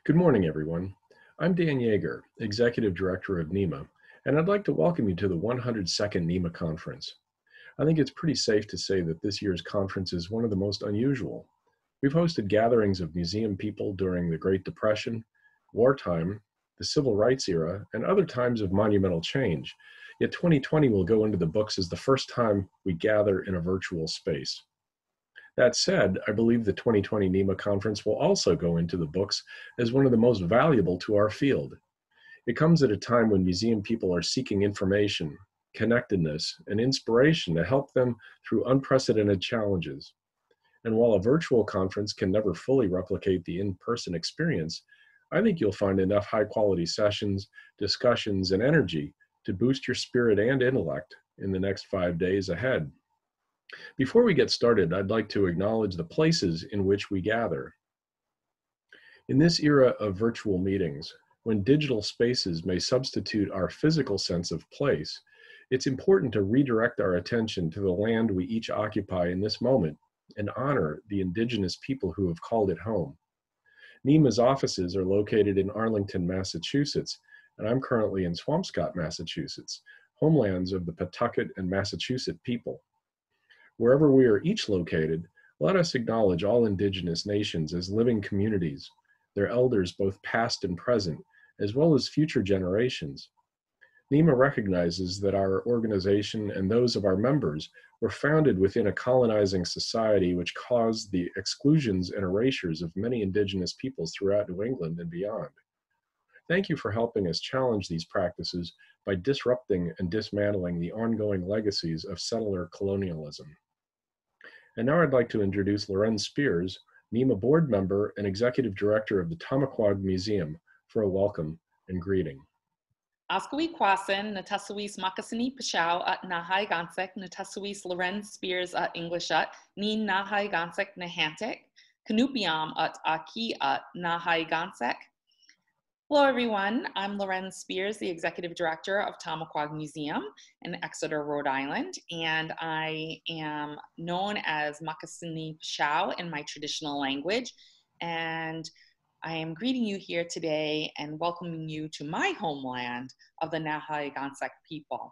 Good morning, everyone. I'm Dan Yeager, Executive Director of NEMA, and I'd like to welcome you to the 102nd NEMA Conference. I think it's pretty safe to say that this year's conference is one of the most unusual. We've hosted gatherings of museum people during the Great Depression, wartime, the Civil Rights era, and other times of monumental change. Yet 2020 will go into the books as the first time we gather in a virtual space. That said, I believe the 2020 NEMA conference will also go into the books as one of the most valuable to our field. It comes at a time when museum people are seeking information, connectedness, and inspiration to help them through unprecedented challenges. And while a virtual conference can never fully replicate the in-person experience, I think you'll find enough high-quality sessions, discussions, and energy to boost your spirit and intellect in the next 5 days ahead. Before we get started, I'd like to acknowledge the places in which we gather. In this era of virtual meetings, when digital spaces may substitute our physical sense of place, it's important to redirect our attention to the land we each occupy in this moment and honor the indigenous people who have called it home. NEMA's offices are located in Arlington, Massachusetts, and I'm currently in Swampscott, Massachusetts, homelands of the Pawtucket and Massachusetts people. Wherever we are each located, let us acknowledge all indigenous nations as living communities, their elders both past and present, as well as future generations. NEMA recognizes that our organization and those of our members were founded within a colonizing society which caused the exclusions and erasures of many indigenous peoples throughout New England and beyond. Thank you for helping us challenge these practices by disrupting and dismantling the ongoing legacies of settler colonialism. And now I'd like to introduce Lorenz Spears, NEMA board member and executive director of the Tamaqua Museum, for a welcome and greeting. Askawi Kwasin, Natasuis Makasini Pashao at Nahai Gansek, Natasuis Lorenz Spears at English at Ni Nahai Gansek Nahantek, Kanupiam at Aki at Nahai Gansek. Hello everyone, I'm Lorenz Spears, the Executive Director of Tamaqua Museum in Exeter, Rhode Island, and I am known as Makasini Pashao in my traditional language, and I am greeting you here today and welcoming you to my homeland of the Nahai Gansek people.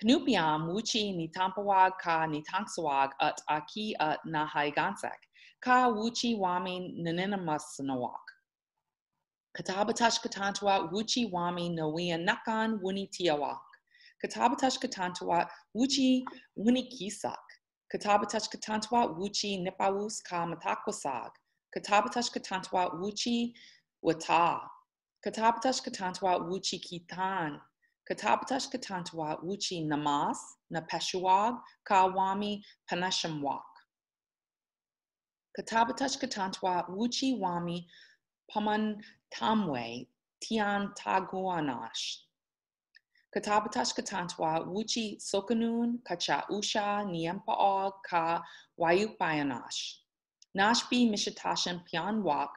Kanupiam wuchi ni tampawag ka ni tanksawag at aki at Nahai Gansek, ka wuchi wami naninamasnawak. Katabatash Katantua Wuchi Wami Noia Nakan Wuni Tiawak. Katabatash Katantua Wuchi Wuni Kisak. Katabatash Katantua Wuchi Nipawus Ka Matakwasag. Katabatash Katantua Wuchi Wata. Katabatash Katantua Wuchi Kitan. Katabatash Katantua Wuchi Namas Napeshuag Ka Wami Panashamwak. Katabatash Katantua Wuchi Wami Paman Tamwe Tian Taguanash. Katabatash Katantwa Wuchi Sokanun Kacha Usha Niempaog Ka Wayupayanash. Nashbi Mishatashan Pianwak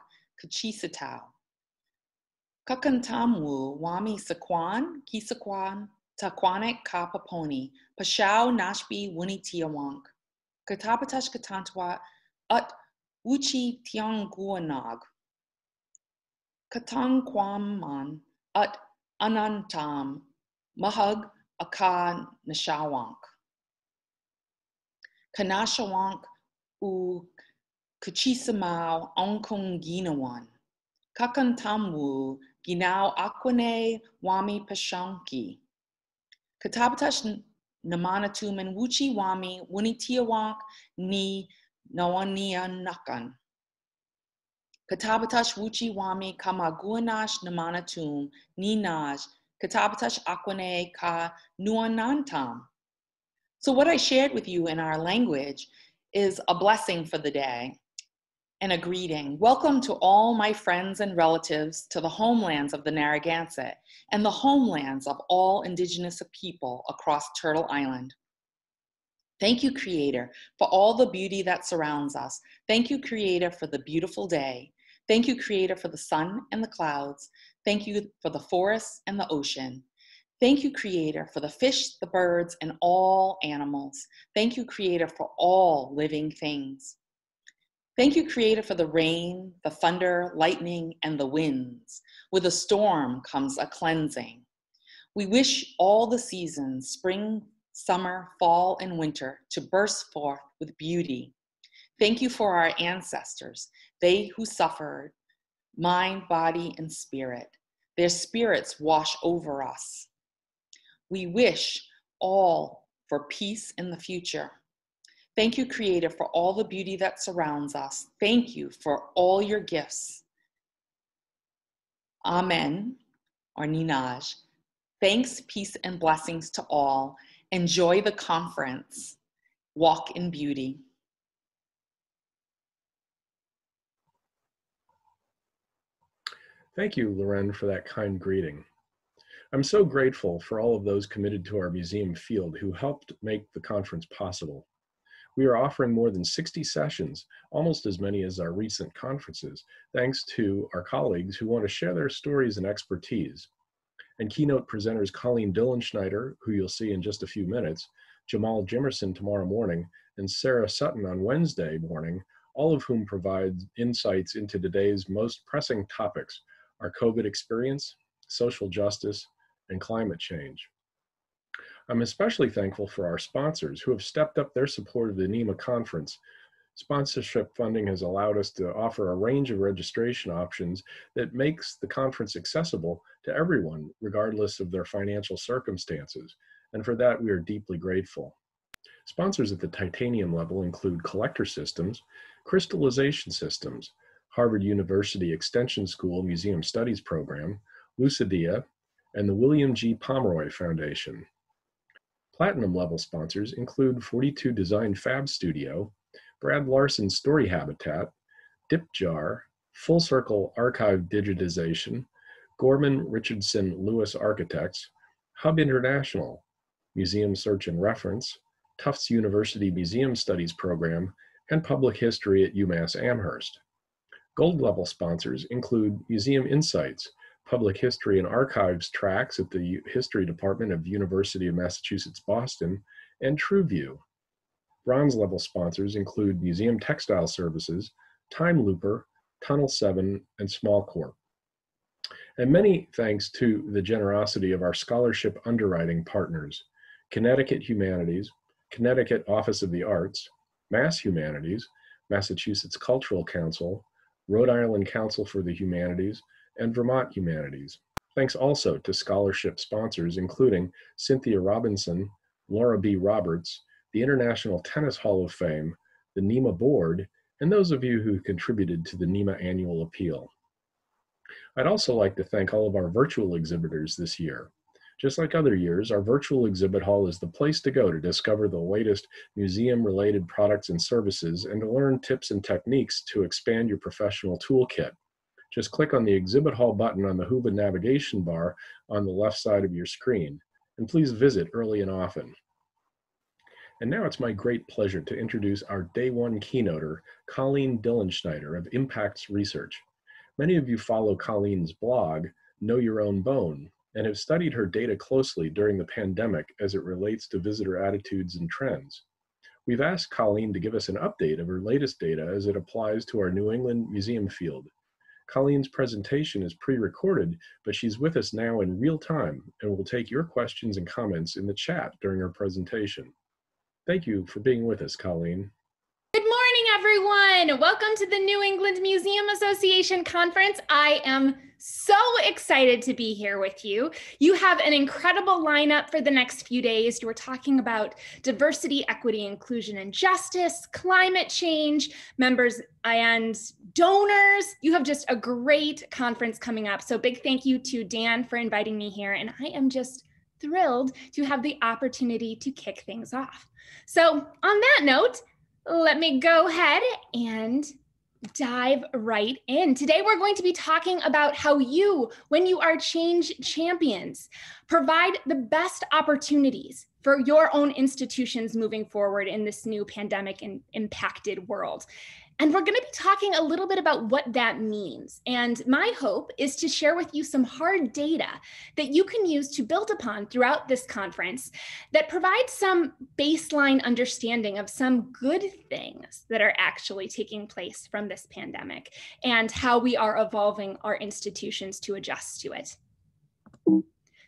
Kachisatao. Kakantamwu Wami Sakwan Kisakwan Takwanek Ka Paponi Pashao Nashbi Wuni Tiawank. Katabatash Katantwa Ut Wuchi Tianguanag. Katangquaman at Anantam Mahug Akan Nashawank. Kanashawank u Kachisamau Onkonginawan. Kakantamwu Ginau Aquane Wami Pashanki. Katabatash Namanatuman Wuchi Wami Wunitiawank ni Nawania Nakan. Katabatash Wuchi Wami Kamaguanash Namanatum Ninaj Katabatash Aquane Ka Nuanantam. So what I shared with you in our language is a blessing for the day and a greeting. Welcome to all my friends and relatives to the homelands of the Narragansett and the homelands of all indigenous people across Turtle Island. Thank you, Creator, for all the beauty that surrounds us. Thank you, Creator, for the beautiful day. Thank you, Creator, for the sun and the clouds. Thank you for the forests and the ocean. Thank you, Creator, for the fish, the birds, and all animals. Thank you, Creator, for all living things. Thank you, Creator, for the rain, the thunder, lightning, and the winds. With a storm comes a cleansing. We wish all the seasons, spring, summer, fall, and winter, to burst forth with beauty. Thank you for our ancestors, they who suffered, mind, body, and spirit. Their spirits wash over us. We wish all for peace in the future. Thank you, Creator, for all the beauty that surrounds us. Thank you for all your gifts. Amen, or Ninaj. Thanks, peace, and blessings to all. Enjoy the conference. Walk in beauty. Thank you, Loren, for that kind greeting. I'm so grateful for all of those committed to our museum field who helped make the conference possible. We are offering more than 60 sessions, almost as many as our recent conferences, thanks to our colleagues who want to share their stories and expertise. And keynote presenters Colleen Dilenschneider, who you'll see in just a few minutes, Jamal Jimerson tomorrow morning, and Sarah Sutton on Wednesday morning, all of whom provide insights into today's most pressing topics, our COVID experience, social justice, and climate change. I'm especially thankful for our sponsors who have stepped up their support of the NEMA conference. Sponsorship funding has allowed us to offer a range of registration options that makes the conference accessible to everyone, regardless of their financial circumstances. And for that, we are deeply grateful. Sponsors at the titanium level include Collector Systems, Crystallization Systems, Harvard University Extension School Museum Studies Program, Lucidia, and the William G. Pomeroy Foundation. Platinum level sponsors include 42 Design Fab Studio, Brad Larson Story Habitat, Dipjar, Full Circle Archive Digitization, Gorman Richardson Lewis Architects, Hub International, Museum Search and Reference, Tufts University Museum Studies Program, and Public History at UMass Amherst. Gold level sponsors include Museum Insights, Public History and Archives tracks at the History Department of the University of Massachusetts, Boston, and TrueView. Bronze level sponsors include Museum Textile Services, Time Looper, Tunnel 7, and Small Corp. And many thanks to the generosity of our scholarship underwriting partners, Connecticut Humanities, Connecticut Office of the Arts, Mass Humanities, Massachusetts Cultural Council, Rhode Island Council for the Humanities, and Vermont Humanities. Thanks also to scholarship sponsors including Cynthia Robinson, Laura B. Roberts, the International Tennis Hall of Fame, the NEMA Board, and those of you who contributed to the NEMA Annual Appeal. I'd also like to thank all of our virtual exhibitors this year. Just like other years, our virtual exhibit hall is the place to go to discover the latest museum-related products and services and to learn tips and techniques to expand your professional toolkit. Just click on the exhibit hall button on the Whova navigation bar on the left side of your screen, and please visit early and often. And now it's my great pleasure to introduce our Day 1 keynoter, Colleen Dilenschneider of Impacts Research. Many of you follow Colleen's blog, Know Your Own Bone, and have studied her data closely during the pandemic as it relates to visitor attitudes and trends. We've asked Colleen to give us an update of her latest data as it applies to our New England museum field. Colleen's presentation is pre-recorded, but she's with us now in real time and will take your questions and comments in the chat during her presentation. Thank you for being with us, Colleen. Good morning, everyone. Welcome to the New England Museum Association Conference. I am so excited to be here with you. You have an incredible lineup for the next few days. We're talking about diversity, equity, inclusion, and justice, climate change, members and donors. You have just a great conference coming up. So big thank you to Dan for inviting me here. And I am just thrilled to have the opportunity to kick things off. So on that note, let me go ahead and dive right in. Today, we're going to be talking about how you, when you are change champions, provide the best opportunities for your own institutions moving forward in this new pandemic and impacted world. And we're going to be talking a little bit about what that means. And my hope is to share with you some hard data that you can use to build upon throughout this conference that provides some baseline understanding of some good things that are actually taking place from this pandemic and how we are evolving our institutions to adjust to it.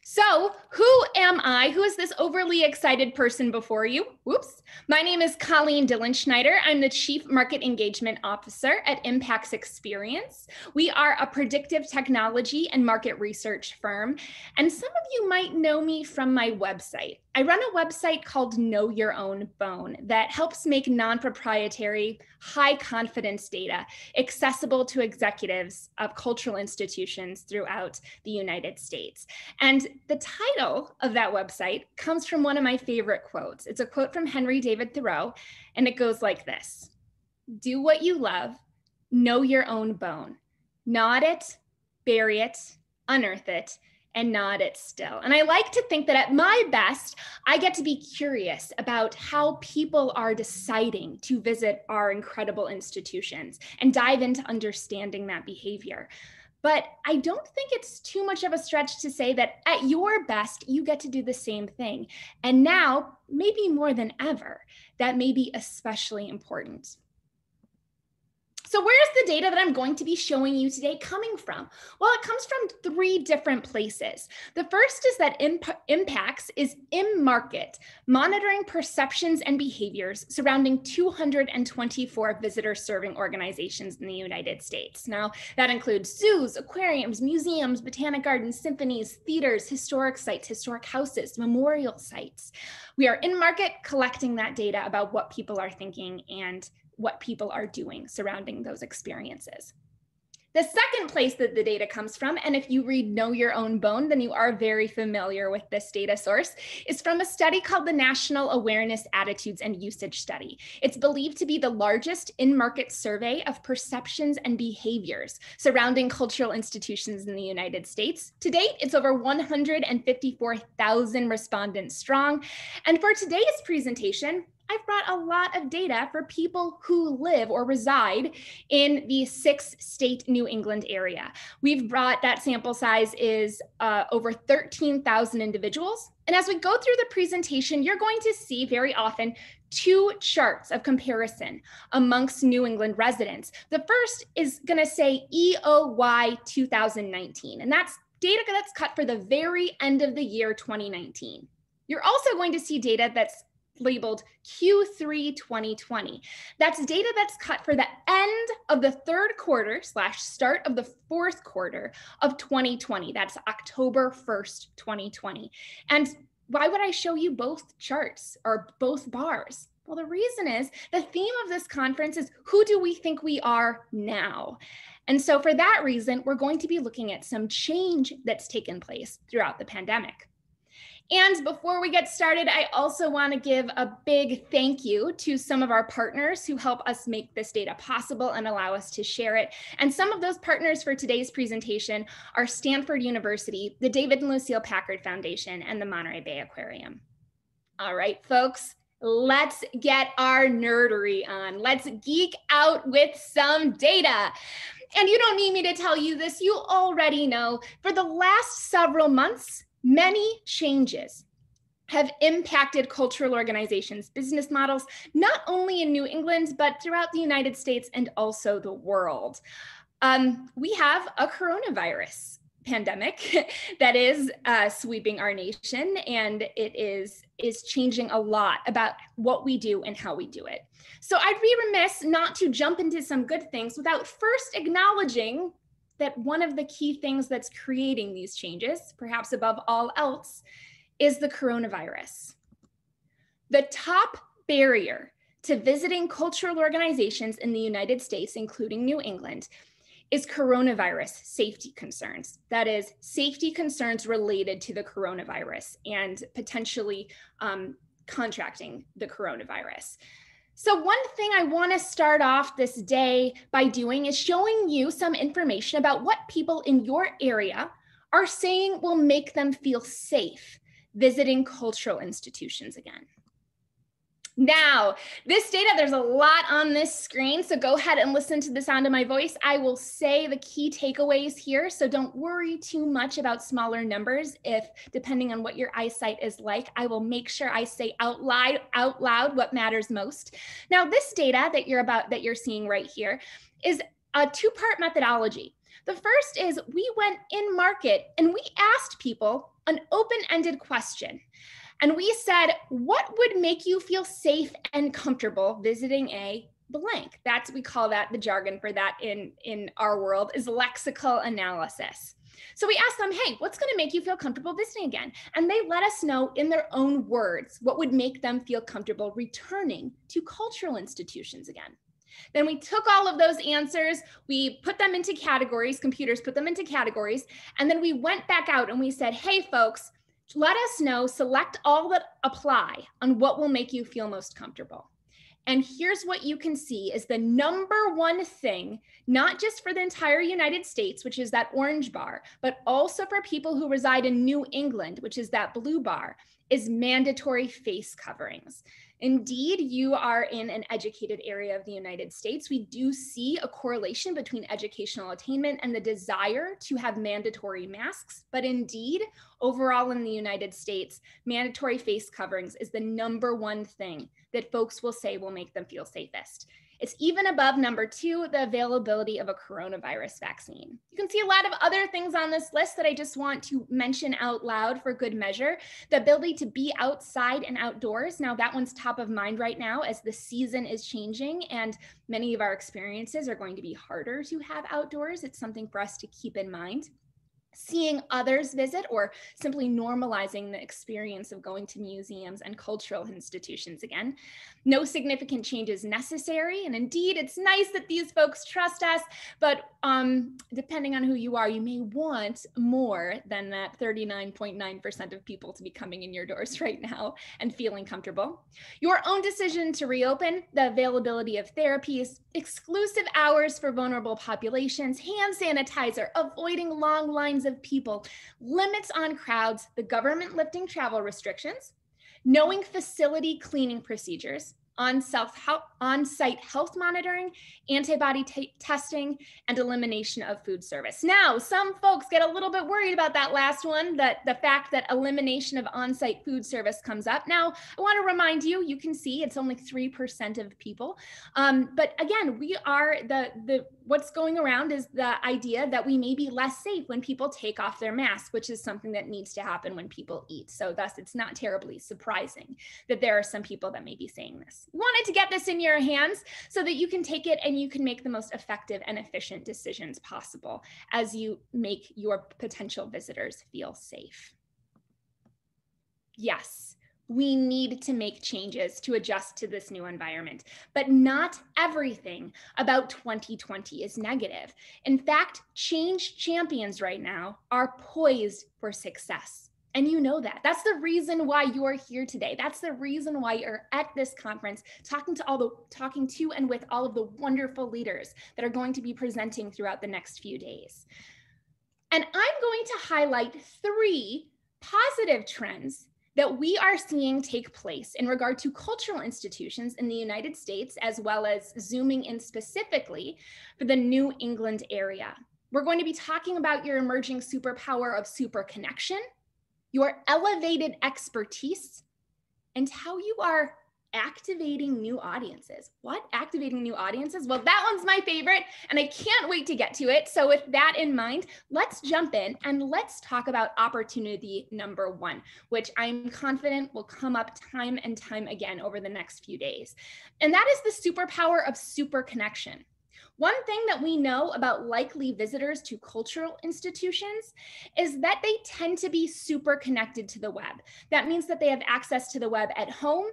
So who am I? Who is this overly excited person before you? Whoops. My name is Colleen Dilenschneider. I'm the Chief Market Engagement Officer at Impacts Experience. We are a predictive technology and market research firm. And some of you might know me from my website. I run a website called Know Your Own Bone that helps make non-proprietary, high confidence data accessible to executives of cultural institutions throughout the United States. And the title of that website comes from one of my favorite quotes. It's a quote from Henry David Thoreau, and it goes like this: "Do what you love, know your own bone, gnaw it, bury it, unearth it, and gnawed it still." And I like to think that at my best, I get to be curious about how people are deciding to visit our incredible institutions and dive into understanding that behavior. But I don't think it's too much of a stretch to say that at your best, you get to do the same thing. And now, maybe more than ever, that may be especially important. So where's the data that I'm going to be showing you today coming from? Well, it comes from 3 different places. The first is that Impacts is in market, monitoring perceptions and behaviors surrounding 224 visitor serving organizations in the United States. Now, that includes zoos, aquariums, museums, botanic gardens, symphonies, theaters, historic sites, historic houses, memorial sites. We are in market collecting that data about what people are thinking and what people are doing surrounding those experiences. The second place that the data comes from, and if you read Know Your Own Bone, then you are very familiar with this data source, is from a study called the National Awareness, Attitudes, and Usage Study. It's believed to be the largest in-market survey of perceptions and behaviors surrounding cultural institutions in the United States. To date, it's over 154,000 respondents strong. And for today's presentation, I've brought a lot of data for people who live or reside in the 6-state New England area. We've brought, that sample size is over 13,000 individuals. And as we go through the presentation, you're going to see very often 2 charts of comparison amongst New England residents. The first is going to say EOY 2019, and that's data that's cut for the very end of the year 2019. You're also going to see data that's labeled Q3 2020. That's data that's cut for the end of the 3rd quarter / start of the 4th quarter of 2020. That's October 1st, 2020. And why would I show you both charts or both bars? Well, the reason is the theme of this conference is who do we think we are now? And so for that reason, we're going to be looking at some change that's taken place throughout the pandemic. And before we get started, I also want to give a big thank you to some of our partners who help us make this data possible and allow us to share it. And some of those partners for today's presentation are Stanford University, the David and Lucille Packard Foundation, and the Monterey Bay Aquarium. All right, folks, let's get our nerdery on. Let's geek out with some data. And you don't need me to tell you this, you already know. For the last several months, many changes have impacted cultural organizations' business models, not only in New England, but throughout the United States and also the world. We have a coronavirus pandemic that is sweeping our nation, and it is changing a lot about what we do and how we do it. So I'd be remiss not to jump into some good things without first acknowledging that one of the key things that's creating these changes, perhaps above all else, is the coronavirus. The top barrier to visiting cultural organizations in the United States, including New England, is coronavirus safety concerns. That is, safety concerns related to the coronavirus and potentially contracting the coronavirus. So one thing I want to start off this day by doing is showing you some information about what people in your area are saying will make them feel safe visiting cultural institutions again. Now, this data, there's a lot on this screen, so go ahead and listen to the sound of my voice. I will say the key takeaways here, so don't worry too much about smaller numbers. If, depending on what your eyesight is like, I will make sure I say out loud what matters most. Now, this data that you're seeing right here is a two-part methodology. The first is we went in market and we asked people an open-ended question. And we said, what would make you feel safe and comfortable visiting a blank? We call that, the jargon for that in our world is lexical analysis. So we asked them, hey, what's going to make you feel comfortable visiting again? And they let us know in their own words what would make them feel comfortable returning to cultural institutions again. Then we took all of those answers, we put them into categories, computers put them into categories, and then we went back out and we said, hey, folks, let us know, select all that apply on what will make you feel most comfortable. And here's what you can see is the number one thing, not just for the entire United States, which is that orange bar, but also for people who reside in New England, which is that blue bar, is mandatory face coverings. Indeed, you are in an educated area of the United States. We do see a correlation between educational attainment and the desire to have mandatory masks. But indeed, overall in the United States, mandatory face coverings is the number one thing that folks will say will make them feel safest. It's even above number two, the availability of a coronavirus vaccine. You can see a lot of other things on this list that I just want to mention out loud for good measure. The ability to be outside and outdoors. Now that one's top of mind right now as the season is changing and many of our experiences are going to be harder to have outdoors. It's something for us to keep in mind. Seeing others visit or simply normalizing the experience of going to museums and cultural institutions again. No significant changes necessary. And indeed, it's nice that these folks trust us, but depending on who you are, you may want more than that 39.9% of people to be coming in your doors right now and feeling comfortable. Your own decision to reopen, the availability of therapies, exclusive hours for vulnerable populations, hand sanitizer, avoiding long lines of people, limits on crowds, the government lifting travel restrictions, knowing facility cleaning procedures, on-site health monitoring, antibody testing, and elimination of food service. Now, some folks get a little bit worried about that last one, that the fact that elimination of on-site food service comes up. Now, I want to remind you, you can see it's only 3% of people. But again, we are what's going around is the idea that we may be less safe when people take off their mask, which is something that needs to happen when people eat. So thus, it's not terribly surprising that there are some people that may be saying this. We wanted to get this in your hands so that you can take it and you can make the most effective and efficient decisions possible as you make your potential visitors feel safe. Yes, we need to make changes to adjust to this new environment, but not everything about 2020 is negative. In fact, change champions right now are poised for success. And you know that. That's the reason why you're here today. That's the reason why you're at this conference, talking to and with all of the wonderful leaders that are going to be presenting throughout the next few days. And I'm going to highlight 3 positive trends that we are seeing take place in regard to cultural institutions in the United States, as well as zooming in specifically for the New England area. We're going to be talking about your emerging superpower of super connection, your elevated expertise, and how you are activating new audiences. What? Activating new audiences? Well, that one's my favorite, and I can't wait to get to it. So with that in mind, let's jump in and let's talk about opportunity number 1, which I'm confident will come up time and time again over the next few days. And that is the superpower of super connection. One thing that we know about likely visitors to cultural institutions is that they tend to be super connected to the web. That means that they have access to the web at home,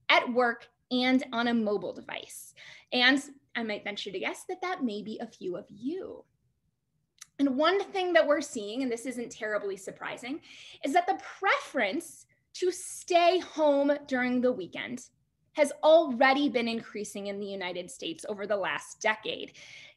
at work, and on a mobile device. And I might venture to guess that that may be a few of you. And one thing that we're seeing, and this isn't terribly surprising, is that the preference to stay home during the weekend has already been increasing in the United States over the last decade.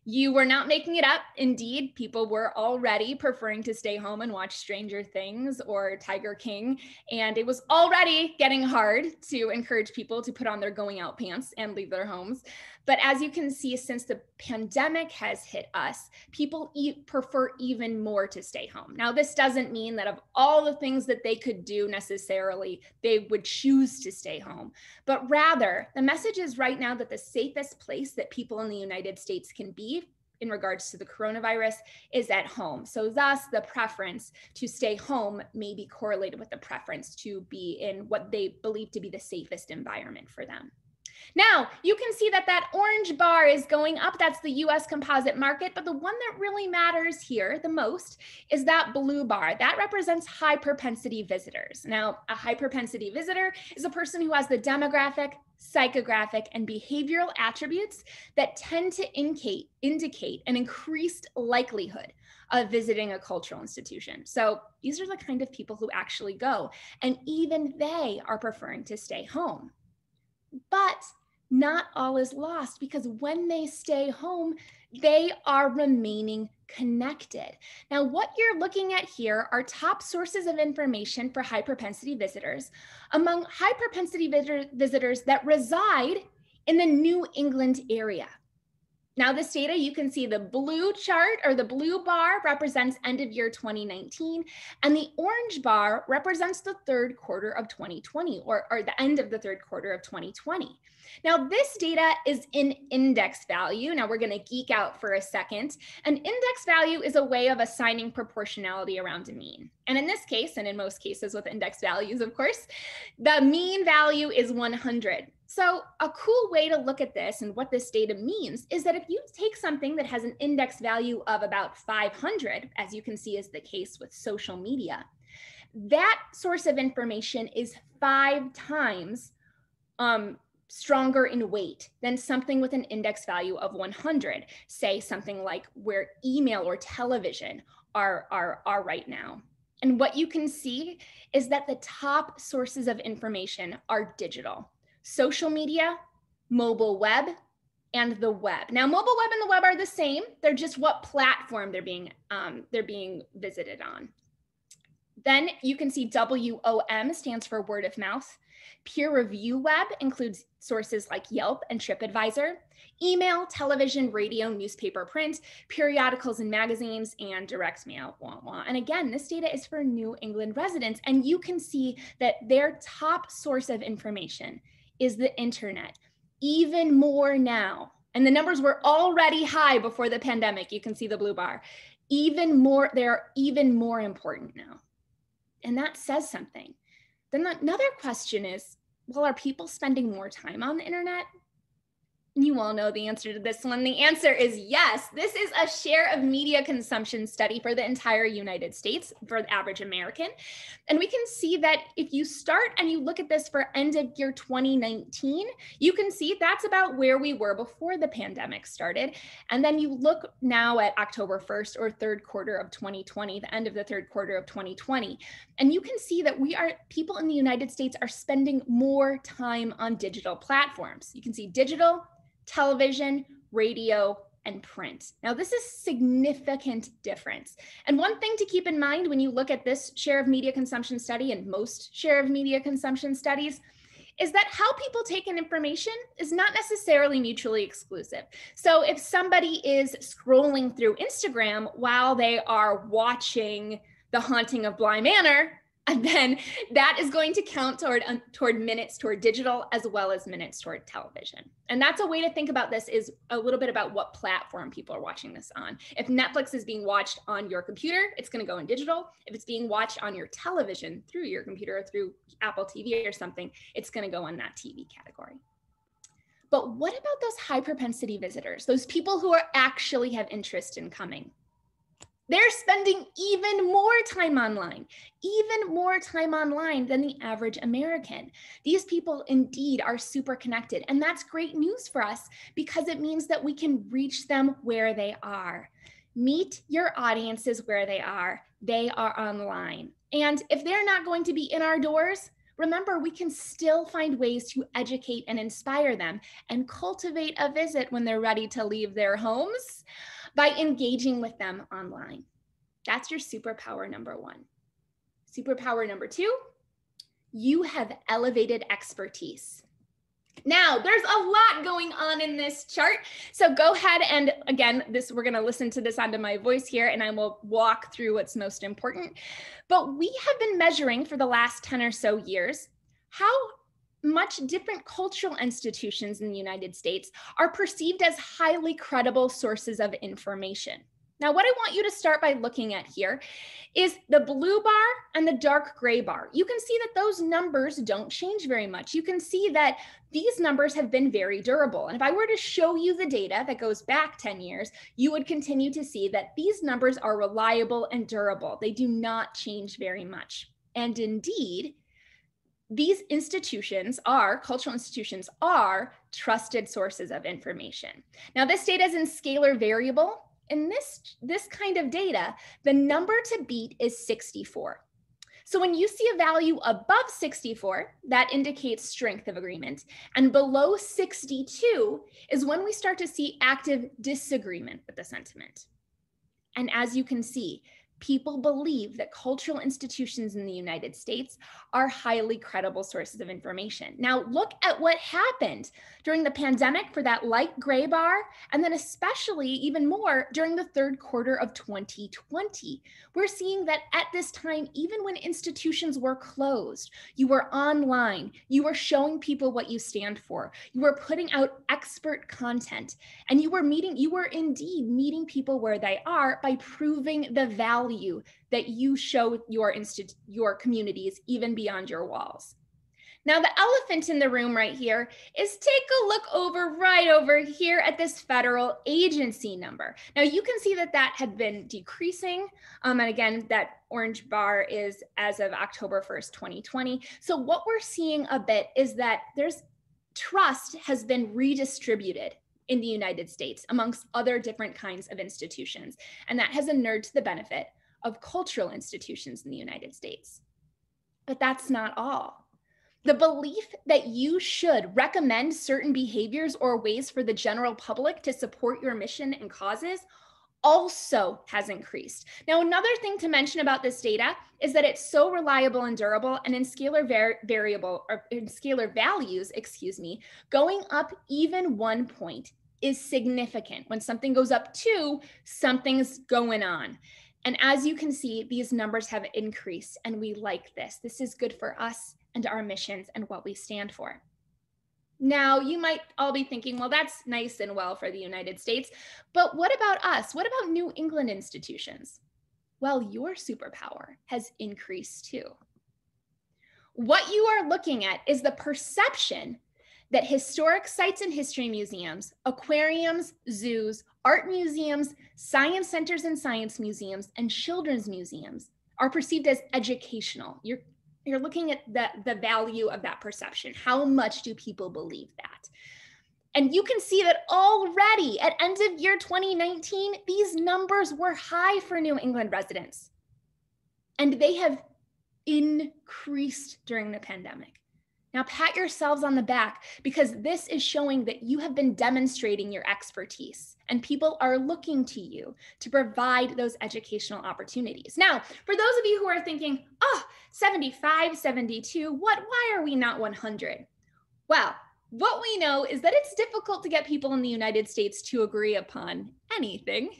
You were not making it up. Indeed, people were already preferring to stay home and watch Stranger Things or Tiger King. And it was already getting hard to encourage people to put on their going out pants and leave their homes. But as you can see, since the pandemic has hit us, people prefer even more to stay home. Now, this doesn't mean that of all the things that they could do necessarily, they would choose to stay home. But rather, the message is right now that the safest place that people in the United States can be in regards to the coronavirus is at home. So thus, the preference to stay home may be correlated with the preference to be in what they believe to be the safest environment for them. Now, you can see that that orange bar is going up. That's the US composite market. But the one that really matters here the most is that blue bar. That represents high propensity visitors. Now, a high propensity visitor is a person who has the demographic, psychographic, and behavioral attributes that tend to indicate an increased likelihood of visiting a cultural institution. So these are the kind of people who actually go, and even they are preferring to stay home. But not all is lost, because when they stay home, they are remaining connected. Now, what you're looking at here are top sources of information for high propensity visitors among high propensity visitors that reside in the New England area. Now, this data, you can see the blue chart or the blue bar represents end of year 2019, and the orange bar represents the third quarter of 2020 or the end of the third quarter of 2020. Now, this data is in index value. Now, we're going to geek out for a second. An index value is a way of assigning proportionality around a mean. And in this case, and in most cases with index values, of course, the mean value is 100. So a cool way to look at this and what this data means is that if you take something that has an index value of about 500, as you can see is the case with social media, that source of information is 5 times stronger in weight than something with an index value of 100, say something like where email or television are right now. And what you can see is that the top sources of information are digital. Social media, mobile web, and the web. Now, mobile web and the web are the same. They're just what platform they're being visited on. Then you can see WOM stands for word of mouth. Peer review web includes sources like Yelp and TripAdvisor. Email, television, radio, newspaper, print, periodicals and magazines, and direct mail. And again, this data is for New England residents, and you can see that their top source of information is the internet, even more now. And the numbers were already high before the pandemic. You can see the blue bar. Even more, they're even more important now. And that says something. Then another question is, well, are people spending more time on the internet? You all know the answer to this one. The answer is yes. This is a share of media consumption study for the entire United States for the average American. And we can see that if you start and you look at this for end of year 2019, you can see that's about where we were before the pandemic started. And then you look now at October 1st or third quarter of 2020, the end of the third quarter of 2020. And you can see that people in the United States are spending more time on digital platforms. You can see digital, television, radio, and print. Now, this is significant difference. And one thing to keep in mind when you look at this share of media consumption study and most share of media consumption studies is that how people take in information is not necessarily mutually exclusive. So if somebody is scrolling through Instagram while they are watching The Haunting of Bly Manor, and then that is going to count toward minutes toward digital as well as minutes toward television. And that's a way to think about this, is a little bit about what platform people are watching this on. If Netflix is being watched on your computer, it's going to go in digital. If it's being watched on your television through your computer or through Apple TV or something, it's going to go in that TV category. But what about those high propensity visitors, those people who actually have interest in coming? They're spending even more time online than the average American. These people indeed are super connected. And that's great news for us because it means that we can reach them where they are. Meet your audiences where they are. They are online. And if they're not going to be in our doors, Remember, we can still find ways to educate and inspire them and cultivate a visit when they're ready to leave their homes by engaging with them online. That's your superpower number one. Superpower number two, you have elevated expertise. Now, there's a lot going on in this chart. So go ahead and again, we're going to listen to this onto my voice here and I will walk through what's most important. But we have been measuring for the last 10 or so years how much different cultural institutions in the United States are perceived as highly credible sources of information. Now, what I want you to start by looking at here is the blue bar and the dark gray bar. You can see that those numbers don't change very much. You can see that these numbers have been very durable. And if I were to show you the data that goes back 10 years, you would continue to see that these numbers are reliable and durable. They do not change very much. And indeed, these institutions cultural institutions are trusted sources of information. Now, this data is in scalar variable. In this kind of data, the number to beat is 64. So when you see a value above 64, that indicates strength of agreement. And below 62 is when we start to see active disagreement with the sentiment. And as you can see, people believe that cultural institutions in the United States are highly credible sources of information. Now, look at what happened during the pandemic for that light gray bar, and then especially even more during the third quarter of 2020. We're seeing that at this time, even when institutions were closed, you were online, you were showing people what you stand for, you were putting out expert content, and you were indeed meeting people where they are by proving the value that you show your communities even beyond your walls. Now, the elephant in the room right here is take a look right over here at this federal agency number. Now, you can see that had been decreasing. And again, that orange bar is as of October 1st, 2020. So what we're seeing a bit is that trust has been redistributed in the United States amongst other different kinds of institutions. And that has inured to the benefit of cultural institutions in the United States. But that's not all. The belief that you should recommend certain behaviors or ways for the general public to support your mission and causes also has increased. Now, another thing to mention about this data is that it's so reliable and durable, and in scalar values, going up even 1 point is significant. When something goes up 2, something's going on. And as you can see, these numbers have increased, and we like this. This is good for us and our missions and what we stand for. Now, you might all be thinking, well, that's nice and well for the United States, but what about us? What about New England institutions? Well, your superpower has increased too. What you are looking at is the perception that historic sites and history museums, aquariums, zoos, art museums, science centers and science museums, and children's museums are perceived as educational. You're looking at the value of that perception. How much do people believe that? And you can see that already at end of year 2019, these numbers were high for New England residents. And they have increased during the pandemic. Now, pat yourselves on the back, because this is showing that you have been demonstrating your expertise and people are looking to you to provide those educational opportunities. Now, for those of you who are thinking, 75, 72, why are we not 100? Well, what we know is that it's difficult to get people in the United States to agree upon anything,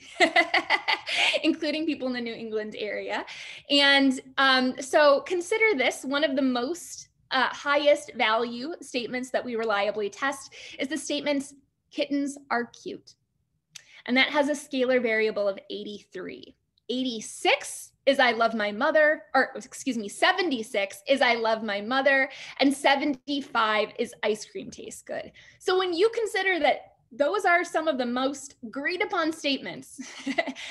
including people in the New England area. And so consider this one of the most highest value statements that we reliably test is the statement, kittens are cute. And that has a scalar variable of 83. 86 is I love my mother, 76 is I love my mother, and 75 is ice cream tastes good. So when you consider that those are some of the most agreed upon statements,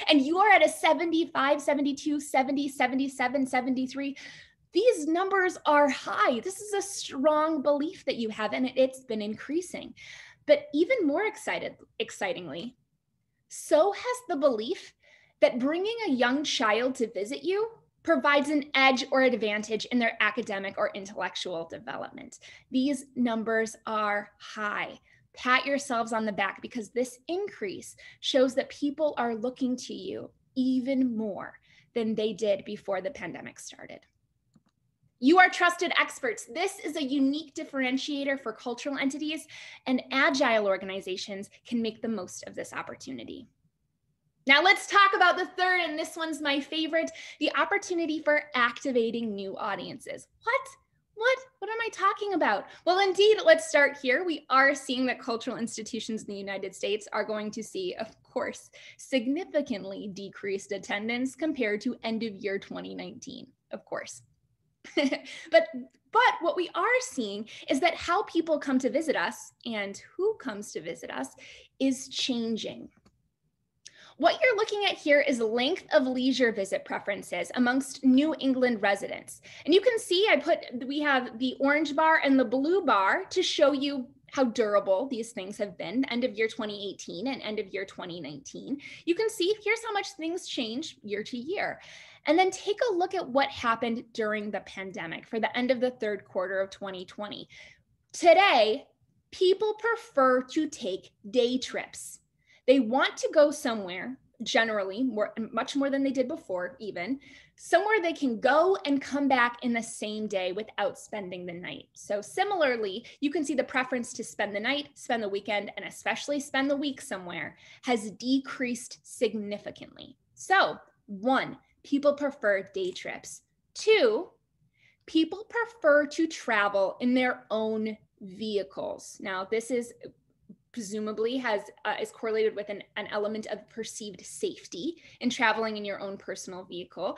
and you are at a 75, 72, 70, 77, 73, these numbers are high. This is a strong belief that you have, and it's been increasing. But even more excitingly, so has the belief that bringing a young child to visit you provides an edge or advantage in their academic or intellectual development. These numbers are high. Pat yourselves on the back because this increase shows that people are looking to you even more than they did before the pandemic started. You are trusted experts. This is a unique differentiator for cultural entities, and agile organizations can make the most of this opportunity. Now let's talk about the third, and this one's my favorite, the opportunity for activating new audiences. What am I talking about? Well, indeed, let's start here. We are seeing that cultural institutions in the United States are going to see, of course, significantly decreased attendance compared to end of year 2019, of course. But what we are seeing is that how people come to visit us and who comes to visit us is changing. What you're looking at here is length of leisure visit preferences amongst New England residents. And you can see we have the orange bar and the blue bar to show you how durable these things have been, end of year 2018 and end of year 2019. You can see here's how much things change year to year. And then take a look at what happened during the pandemic for the end of the third quarter of 2020. Today, people prefer to take day trips. They want to go somewhere, generally, much more than they did before even, somewhere they can go and come back in the same day without spending the night. So similarly, you can see the preference to spend the night, spend the weekend, and especially spend the week somewhere has decreased significantly. So 1, people prefer day trips. 2, people prefer to travel in their own vehicles. Now, this is presumably is correlated with an element of perceived safety in traveling in your own personal vehicle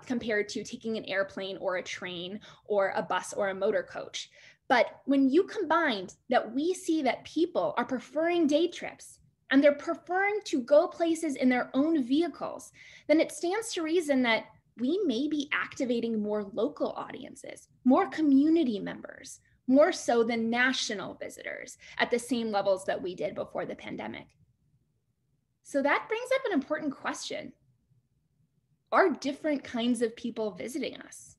compared to taking an airplane or a train or a bus or a motor coach. But when you combine that, we see that people are preferring day trips and they're preferring to go places in their own vehicles, then it stands to reason that we may be activating more local audiences, more community members, more so than national visitors at the same levels that we did before the pandemic. So that brings up an important question. Are different kinds of people visiting us?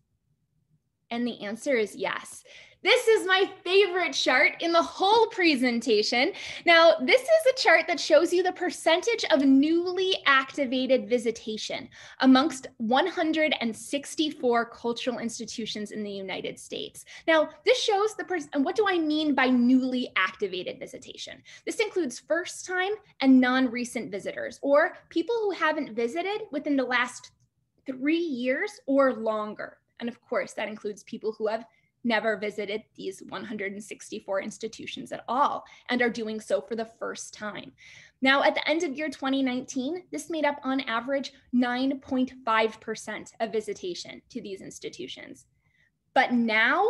And the answer is yes. This is my favorite chart in the whole presentation. Now, this is a chart that shows you the percentage of newly activated visitation amongst 164 cultural institutions in the United States. Now, this shows and what do I mean by newly activated visitation? This includes first-time and non-recent visitors, or people who haven't visited within the last 3 years or longer. And of course, that includes people who have never visited these 164 institutions at all and are doing so for the first time. Now, at the end of year 2019, this made up on average 9.5% of visitation to these institutions. But now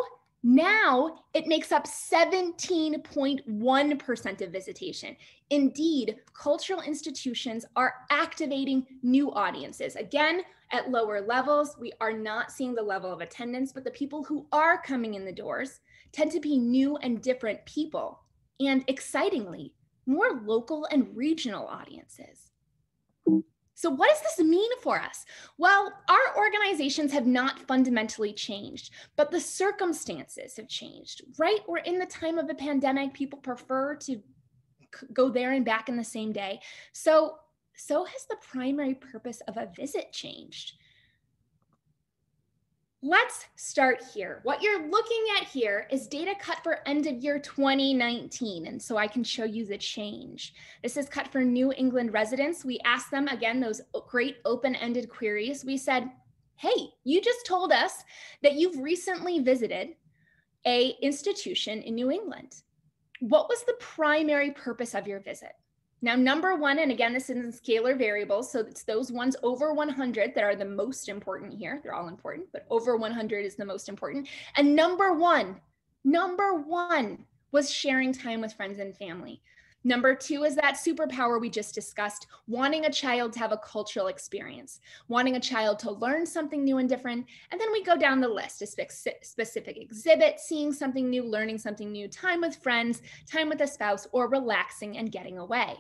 it makes up 17.1% of visitation. Indeed, cultural institutions are activating new audiences. Again, at lower levels, we are not seeing the level of attendance, but the people who are coming in the doors tend to be new and different people, and excitingly, more local and regional audiences. So what does this mean for us? Well, our organizations have not fundamentally changed, but the circumstances have changed, right? We're in the time of a pandemic. People prefer to go there and back in the same day. So has the primary purpose of a visit changed. Let's start here. What you're looking at here is data cut for end of year 2019, and so I can show you the change. This is cut for New England residents. We asked them, again, those great open-ended queries. We said, hey, you just told us that you've recently visited an institution in New England. What was the primary purpose of your visit? Now, number one, and again, this is in scalar variables, so it's those ones over 100 that are the most important here. They're all important, but over 100 is the most important. And number one was sharing time with friends and family. Number two is that superpower we just discussed, wanting a child to have a cultural experience, wanting a child to learn something new and different. And then we go down the list, a specific exhibit, seeing something new, learning something new, time with friends, time with a spouse, or relaxing and getting away.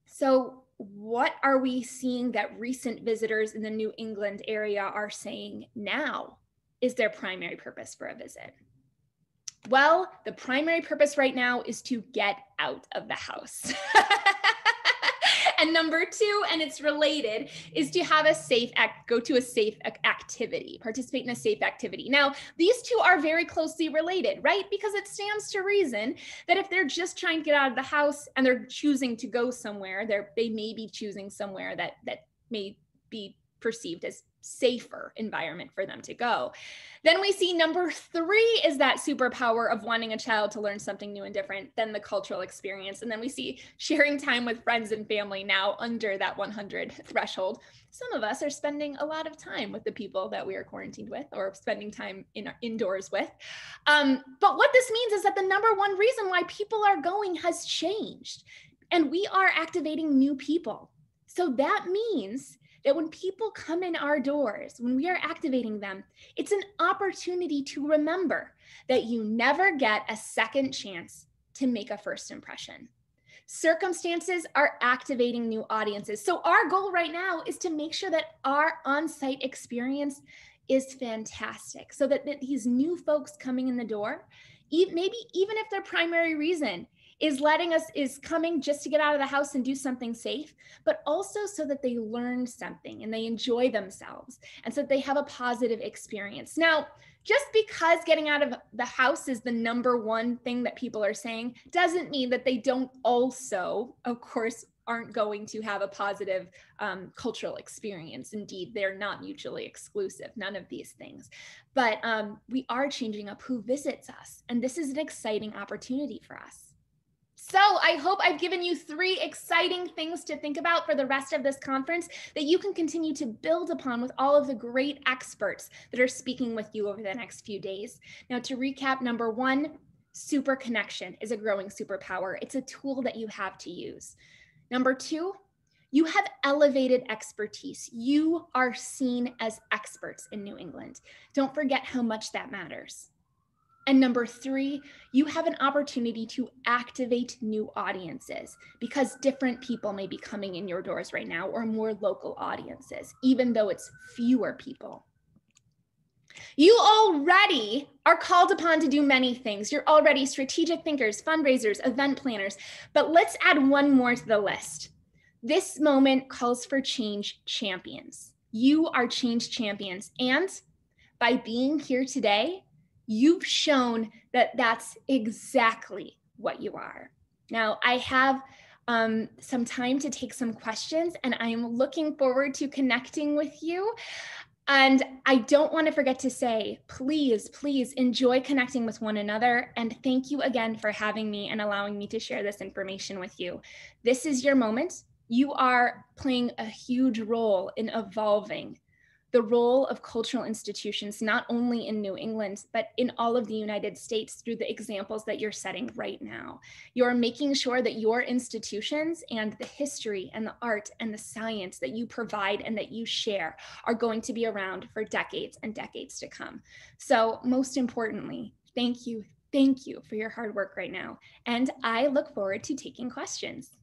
So what are we seeing that recent visitors in the New England area are saying now is their primary purpose for a visit? Well, the primary purpose right now is to get out of the house. And number two, and it's related, is to have a safe go to a safe activity, participate in a safe activity. Now, these two are very closely related, right? Because it stands to reason that if they're just trying to get out of the house and they're choosing to go somewhere, they may be choosing somewhere that may be perceived as safer environment for them to go. Then we see number three is that superpower of wanting a child to learn something new and different than the cultural experience. And then we see sharing time with friends and family now under that 100 threshold. Some of us are spending a lot of time with the people that we are quarantined with or spending time indoors with. But what this means is that the number one reason why people are going has changed, and we are activating new people. So that means that when people come in our doors, when we are activating them, it's an opportunity to remember that you never get a second chance to make a first impression. Circumstances are activating new audiences. So our goal right now is to make sure that our on-site experience is fantastic so that these new folks coming in the door, maybe even if their primary reason is coming just to get out of the house and do something safe, but also so that they learn something and they enjoy themselves and so that they have a positive experience. Now, just because getting out of the house is the number one thing that people are saying doesn't mean that they don't also, of course, aren't going to have a positive cultural experience. Indeed, they're not mutually exclusive, none of these things. But we are changing up who visits us, and this is an exciting opportunity for us. So I hope I've given you 3 exciting things to think about for the rest of this conference that you can continue to build upon with all of the great experts that are speaking with you over the next few days. Now, to recap, number 1, super connection is a growing superpower. It's a tool that you have to use. Number 2, you have elevated expertise. You are seen as experts in New England. Don't forget how much that matters. And number 3, you have an opportunity to activate new audiences because different people may be coming in your doors right now, or more local audiences, even though it's fewer people. You already are called upon to do many things. You're already strategic thinkers, fundraisers, event planners, but let's add one more to the list. This moment calls for change champions. You are change champions, and by being here today, you've shown that that's exactly what you are. Now, I have some time to take some questions, and I'm looking forward to connecting with you. And I don't want to forget to say, please, please enjoy connecting with one another. And thank you again for having me and allowing me to share this information with you. This is your moment. You are playing a huge role in evolving the role of cultural institutions, not only in New England, but in all of the United States through the examples that you're setting right now. You're making sure that your institutions and the history and the art and the science that you provide and that you share are going to be around for decades and decades to come. So most importantly, thank you for your hard work right now. And I look forward to taking questions.